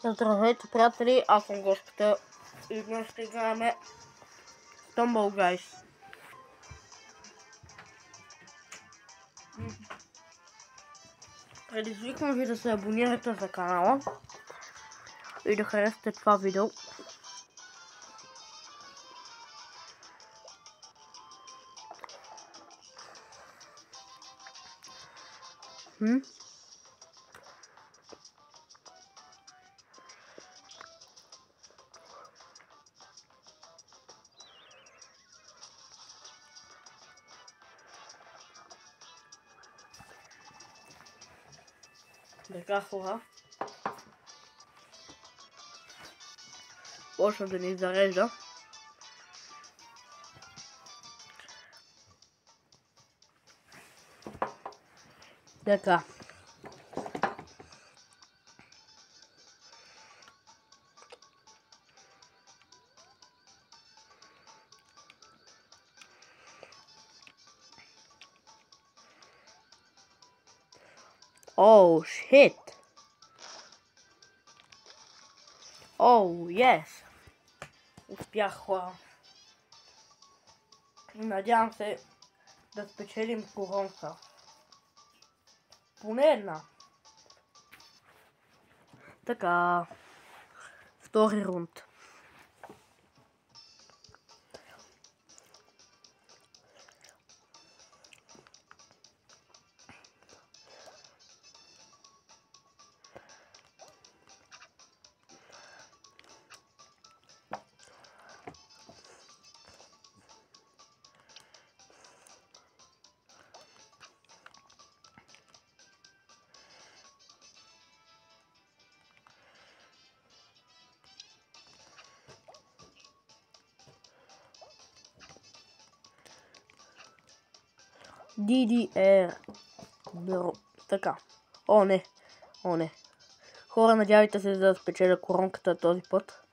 Здравейте, приятели, аз съм Гошката и днес ще играем Stumble Guys. Предизвиквам ви да се абонирате за канала и да харесате това видео. Така хора. Почна да ни зарежда. Така. Oh shit! Oh yes! Успях, хора. Надявам се да спечелим коронка. Поне една. Така. Втори рунд. DDR. Така. О, не. О, не. Хора, надявайте се да спечеля коронката този път.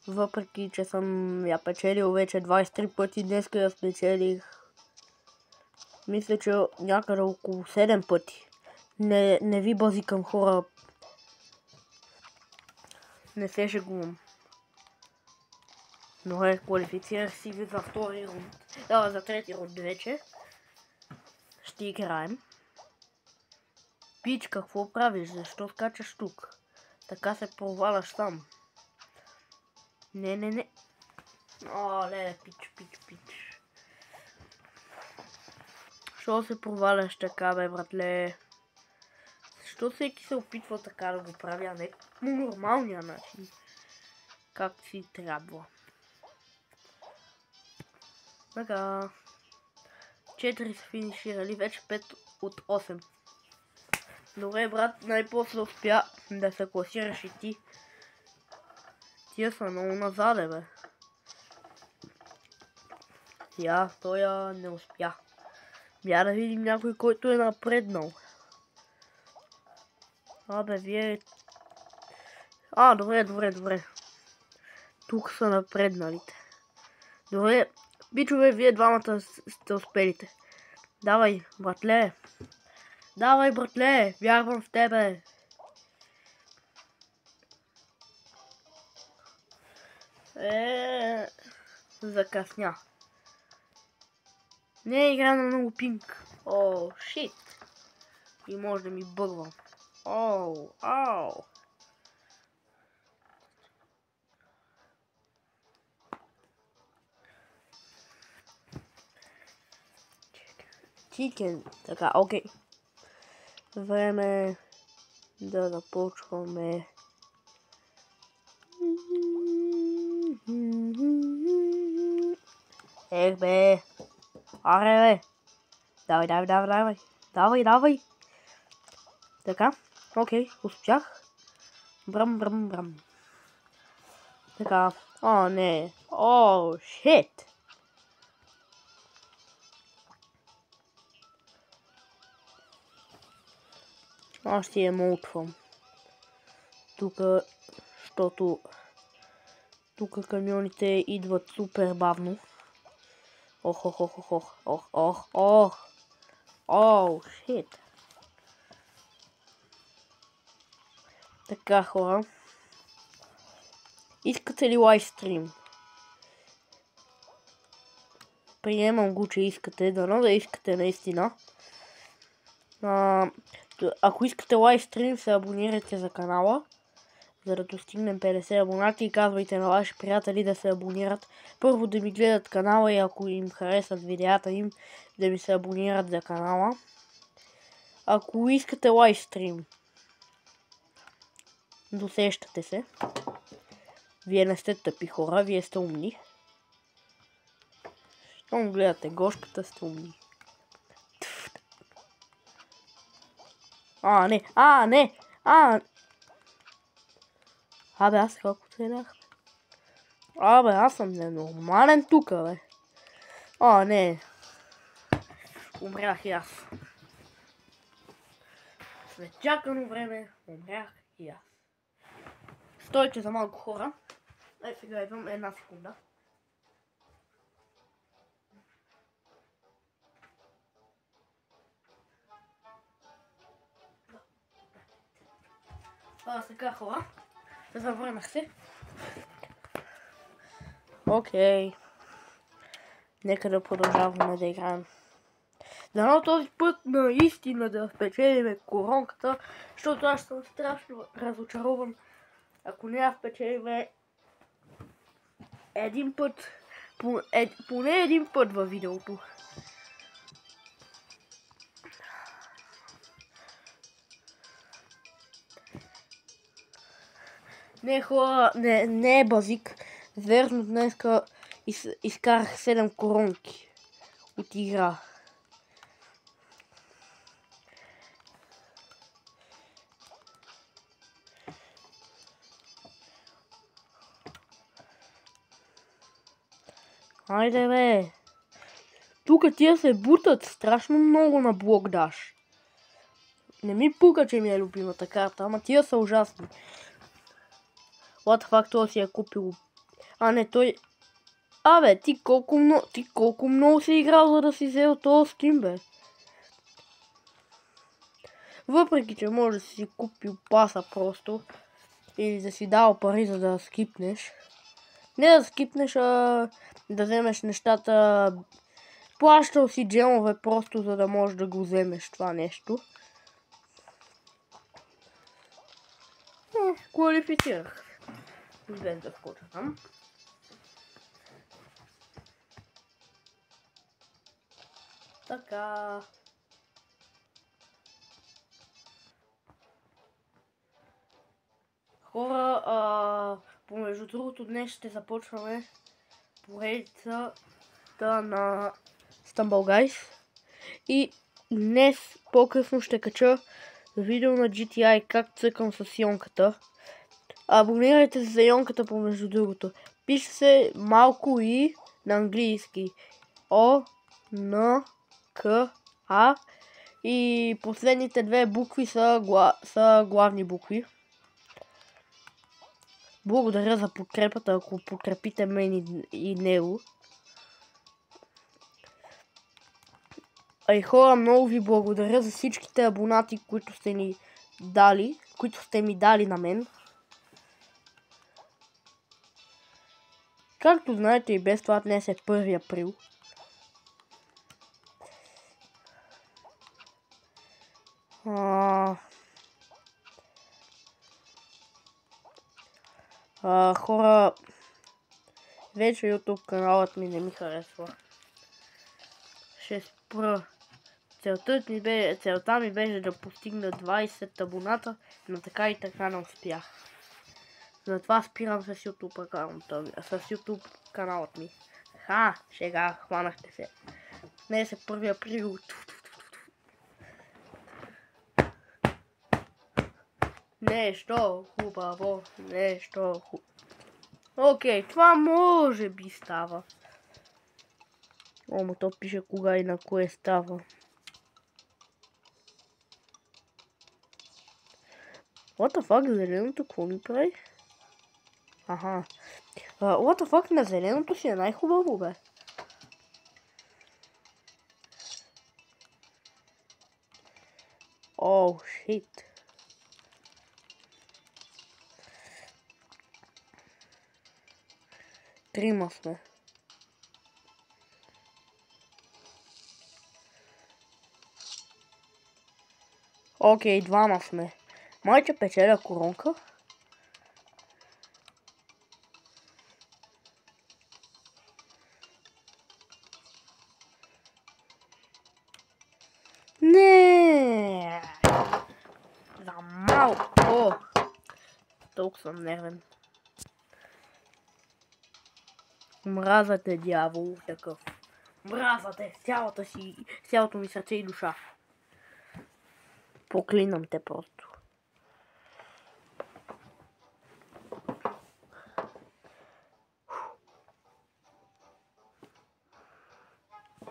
Въпреки, че съм я печелил вече 23 пъти, днес я спечелих. Мисля, че някъде около 7 пъти. Не ви базикам, хора. Не се шегувам. Но квалифицирах си ви за втори рунд. За трети рунд вече. Ще играем. Пич, какво правиш? Защо скачаш тук? Така се проваляш сам. Не. О, леле, пич. Що се проваляш така, бе, братле? Защо всеки се опитва така да го прави, а не по нормалния начин? Как си трябва. Така. 4 са финиширали, вече 5 от 8. Добре, брат, най-после успя да се класираш и ти. Тия са много назаде, бе. Той не успя. Я да видим някой, който е напреднал. Абе, вие... Добре. Тук са напредналите. Добре, бичове, вие двамата сте успелите. Давай, братле. Вярвам в тебе. Закъсня. Не игра на много пинг. О, шит. И може да ми бъгва. Ау. Чикен. Така, окей. Време да започваме. Бе. Аре, бе. Давай. Така, окей, успях. Брам. Така, о, не. О, шит. Аз ще я молчвам. Защото тук камионите идват супер бавно. Ох, шит. Така, хора. Искате ли лайвстрим? Приемам го, че искате. Дано да искате наистина. Ако искате лайвстрим, се абонирайте за канала, за да достигнем 50 абонати и казвайте на ваши приятели да се абонират. Първо да ми гледат канала и ако им харесат видеята им, да ми се абонират за канала. Ако искате лайвстрим, досещате се. Вие не сте тъпи хора, вие сте умни. Щом гледате гошката, сте умни. Не! Абе, аз колко целях? Абе, аз съм ненормален тука, бе. Не. Умрях и аз. След чакано време, умрях и аз. Стойте за малко, хора. Сега идвам една секунда. Сега, хора. Завърнах се. Окей. Нека да продължаваме да играем. Дано този път наистина да спечелиме коронката, защото аз съм страшно разочарован. Ако не я спечелиме един път, поне един път във видеото. Не, хора, не е базик. Верно, днеска изкарах 7 коронки от игра. Айде, бе. Тук тия се бутат страшно много на блок даш. Не ми пука, че ми е любимата карта, ама тия са ужасни. What the fuck, той си е купил. Не, той... Абе, ти колко много си играл, за да си взел този скин, бе. Въпреки, че може да си купил паса просто. Или да си дал пари, за да скипнеш. Не да скипнеш, а да вземеш нещата. Плащал си джемове просто, за да можеш да го вземеш това нещо. Квалифицирах. Без да скоча там. Така. Хора, помежду другото днес ще започваме поредицата на Stumble Guys. И днес по-късно ще кача видео на GTI как цъкам с ионката. Абонирайте се за ионката помежду другото. Пише се малко и на английски. О, Н, К, А. И последните две букви са главни букви. Благодаря за подкрепата, ако подкрепите мен и него. И хора, много ви благодаря за всичките абонати, които сте ми дали на мен. Както знаете и без това днес е 1 април. Хора, вече YouTube каналът ми не ми харесва. Ще спра. Целта ми беше да постигна 20 абоната, но така и така не успях. Затова спирам с YouTube каналът ми. Шега, хванахте се. Днес е 1 април. Нещо хубаво, Окей, това може би става. Ама то пише кога и на кое става. What the fuck, зеленото какво ми прави? What the fuck, на зеленото си е най-хубаво, бе. Shit. Трима сме. Окей, двама сме. Майче печеля коронка. Не! За малко! Толкова съм нервен. Мразате, дявол, такъв. Мразате с цялото ми сърце и душа. Проклинам те просто.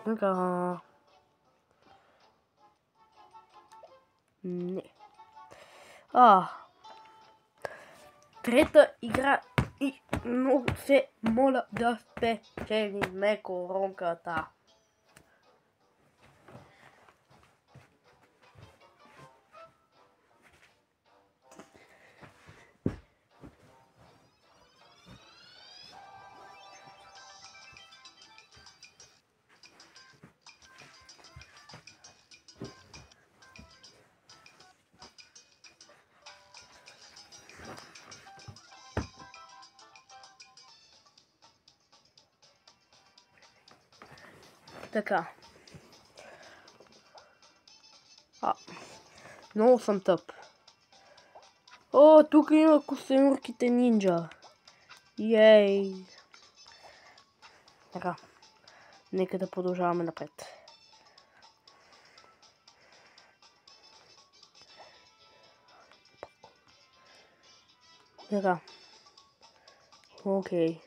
Така. Не. Трета игра и много се моля да спечелиме коронката. Така. Много съм тъп. О, тук има костенурките нинджа. Ей. Така. Нека да продължаваме напред. Така. Окей.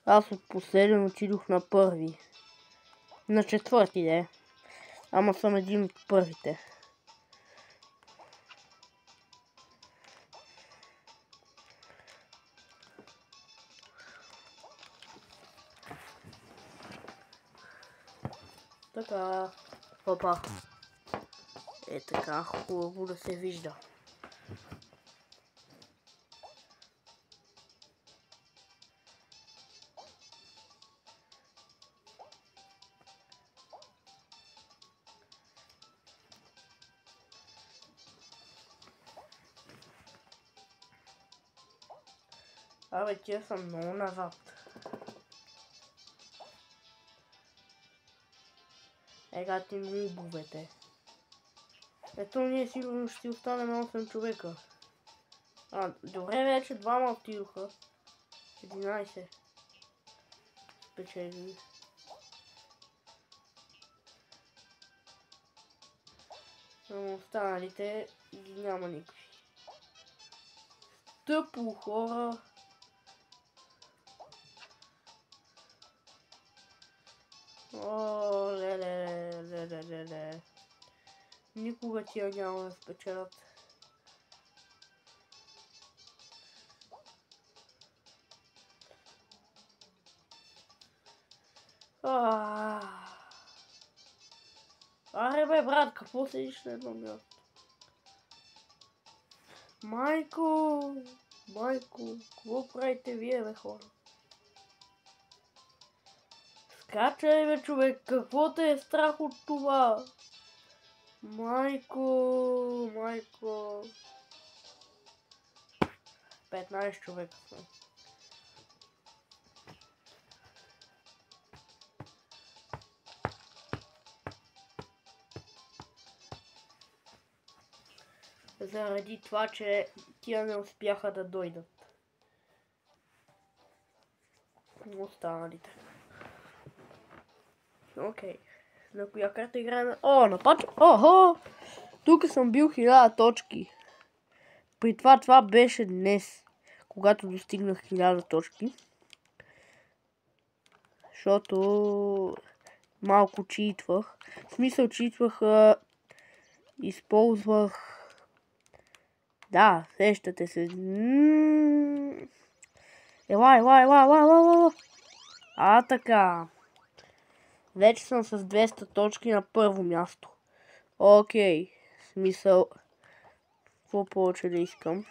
Аз от последен отидох на първи. На четвърти, де. Ама съм един от първите. Така. Опа. Е така, хубаво да се вижда. Абе, тия са много назад. Ега ти мубовете. Ето ние сигурно ще останем 8 човека. Добре, вече двама отидоха. 11. Спечели. Но останалите ги няма никакви. Тъпо хора. О, ле. Никога тия няма да спечелят. Аре бе, брат, какво седиш на едно място? Майко, какво правите вие, бе, хора? Скачай, бе, човек, какво те е страх от това? Майко. 15 човека сме. Заради това, че тия не успяха да дойдат. Останалите. Окей. На коя карта играем? О, на пач... Охо! Тук съм бил 1000 точки. При това беше днес, когато достигнах 1000 точки. Защото малко читвах. В смисъл читвах, използвах... Да, сещате се. Ела. Така. Вече съм с 200 точки на първо място. Окей. Смисъл. Какво повече да искам?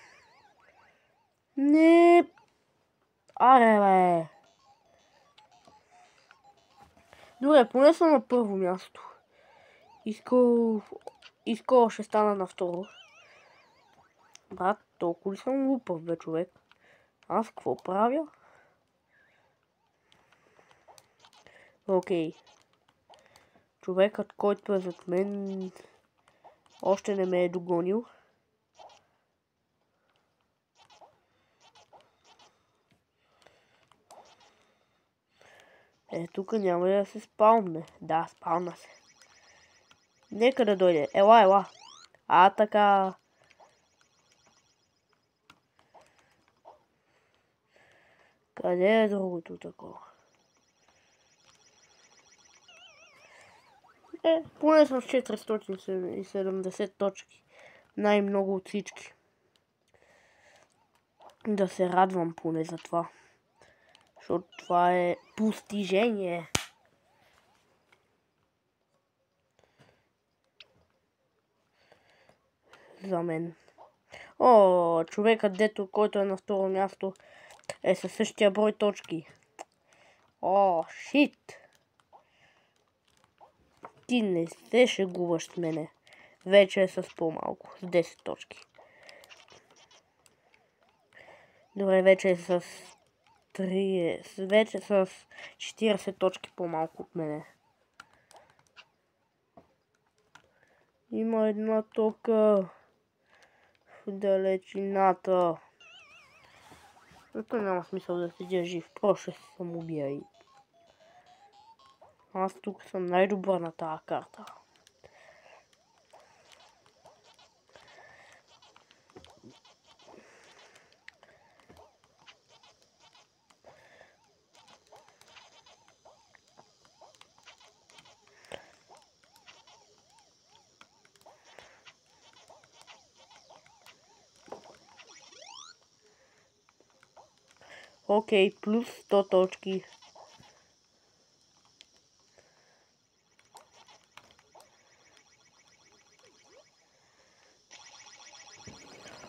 Не. Аре, бе. Добре, поне съм на първо място. Искал ще стана на второ. Брат, толкова ли съм глупав, бе, човек? Аз какво правя? Окей. Човекът, който е зад мен, още не ме е догонил. Тук няма да се спалне. Да, спална се. Нека да дойде. Ела. Така. Къде е другото такова? Поне съм с 470 точки. Най-много от всички. Да се радвам поне за това. Защото това е постижение. За мен. Човекът, който е на второ място, е със същия брой точки. Шит! Ти не се шегуваш с мене. Вече е с по-малко, с 10 точки. Добре, вече е с 40 точки по-малко от мене. Има една тока в далечината. Зато няма смисъл да седя жив. Просто се самоубия и... Аз тук съм най-добър на тази карта. Окей, плюс 100 точки.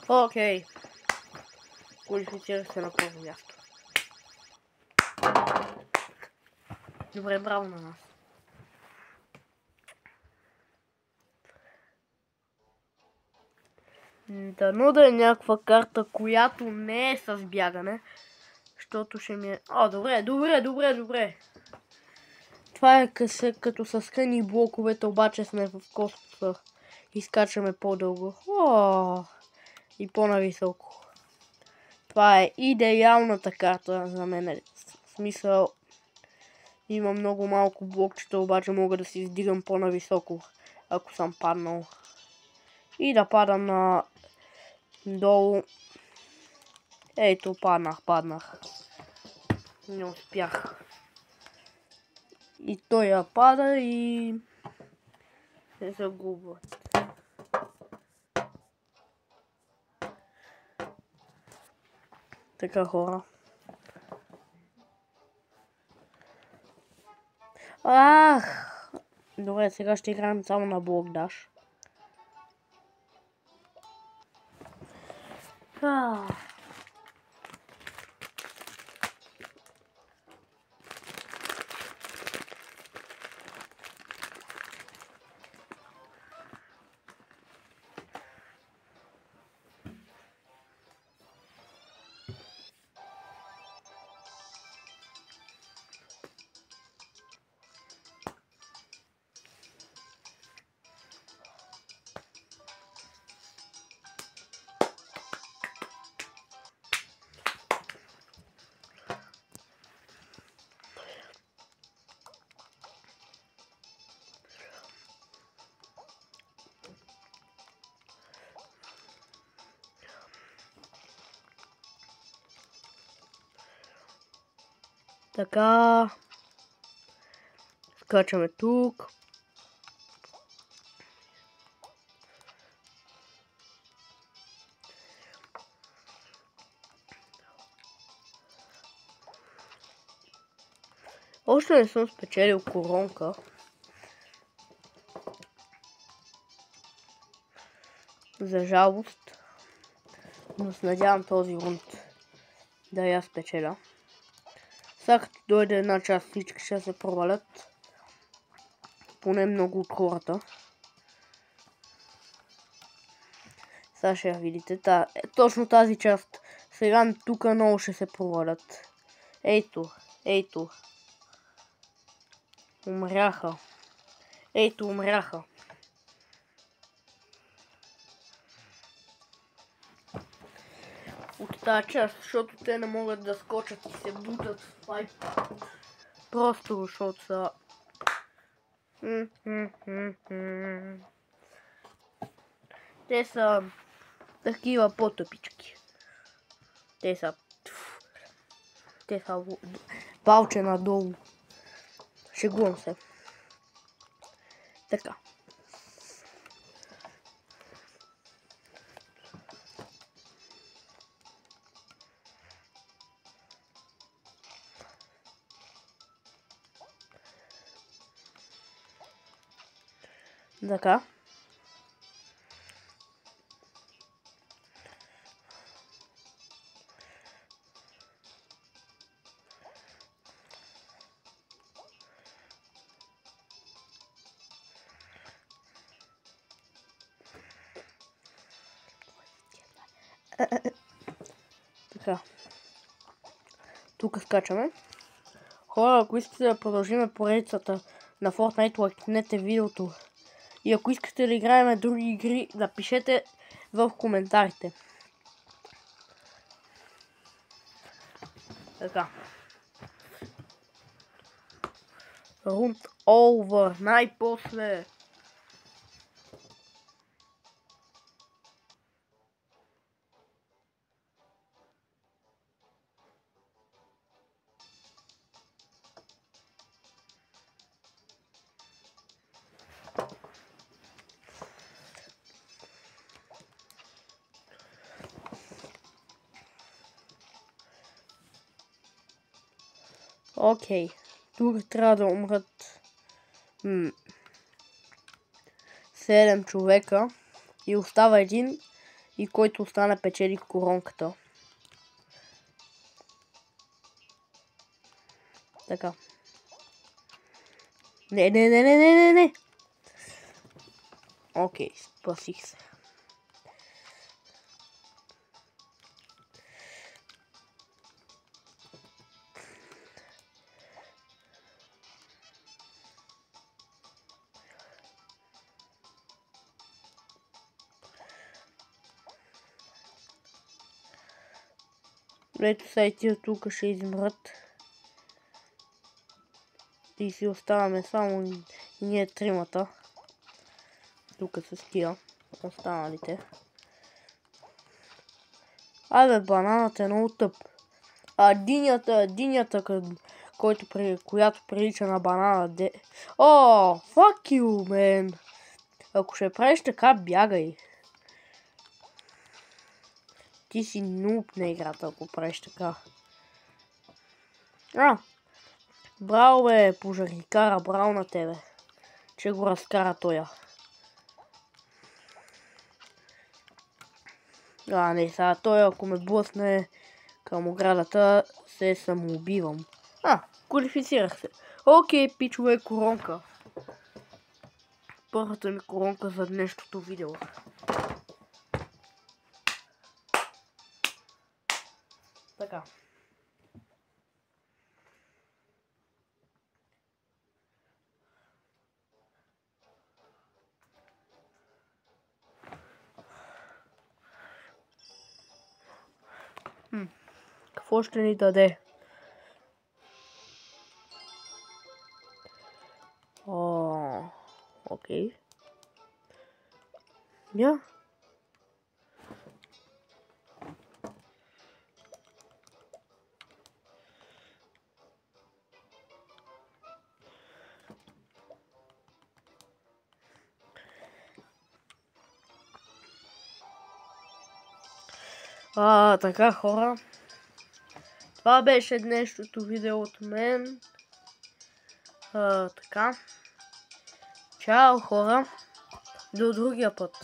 Окей. Квалифицирах се на първо място. Добре, браво на нас. Дано да е някаква карта, която не е с бягане. Защото ще ми е... Добре. Това е като са скъни блоковете, обаче сме в космоса. Изкачаме по-дълго. И по-нависоко. Това е идеалната карта за мен. В смисъл, има много малко блокчета, обаче мога да си издигам по-нависоко, ако съм паднал. И да падам на долу. Ето, паднах. Не успях. И той я пада и се загубва. Така, хора. Добре, сега ще играем само на блок даш. Така. Скачаме тук. Още не съм спечелил коронка. За жалост. Но се надявам този рунд да я спечеля. Сега като дойде една част, всички ще се провалят. Поне много от хората. Сега ще я видите. Точно тази част. Сега тук много ще се провалят. Ейто. Ейто. Умряха. Ейто, умряха. От тази част, защото те не могат да скочат и се бутат в пайп. Просто защото са... Те са такива по-тъпички. Те са палче надолу. Шегувам се. Така. Така. Така. Тук скачаме. Хора, ако искате да продължим поредицата на Fortnite, лайкнете видеото. И ако искате да играем други игри, напишете в коментарите. Така. Рунд over. Най-после. Окей. Тук трябва да умрат 7 човека. И остава един. И който остана печели коронката. Така. Не. Окей, спасих се. Ето са и тия тук ще измрат. И си оставаме само ние тримата. Тук с тия останалите. Абе, бананата е много тъп. А динята, която прилича на банана. О, fuck you, man. Ако ще правиш така, бягай. Ти си нуб на играта, ако правиш така. Браво, бе, пожарникара, браво на тебе. Че го разкара тоя. Не, сега той, ако ме блъсне към оградата, се самоубивам. Квалифицирах се. Окей, пичове, коронка. Първата ми коронка за днешното видео. Така. Какво ще ни даде? Окей. Така, хора. Това беше днешното видео от мен. Така. Чао, хора. До другия път.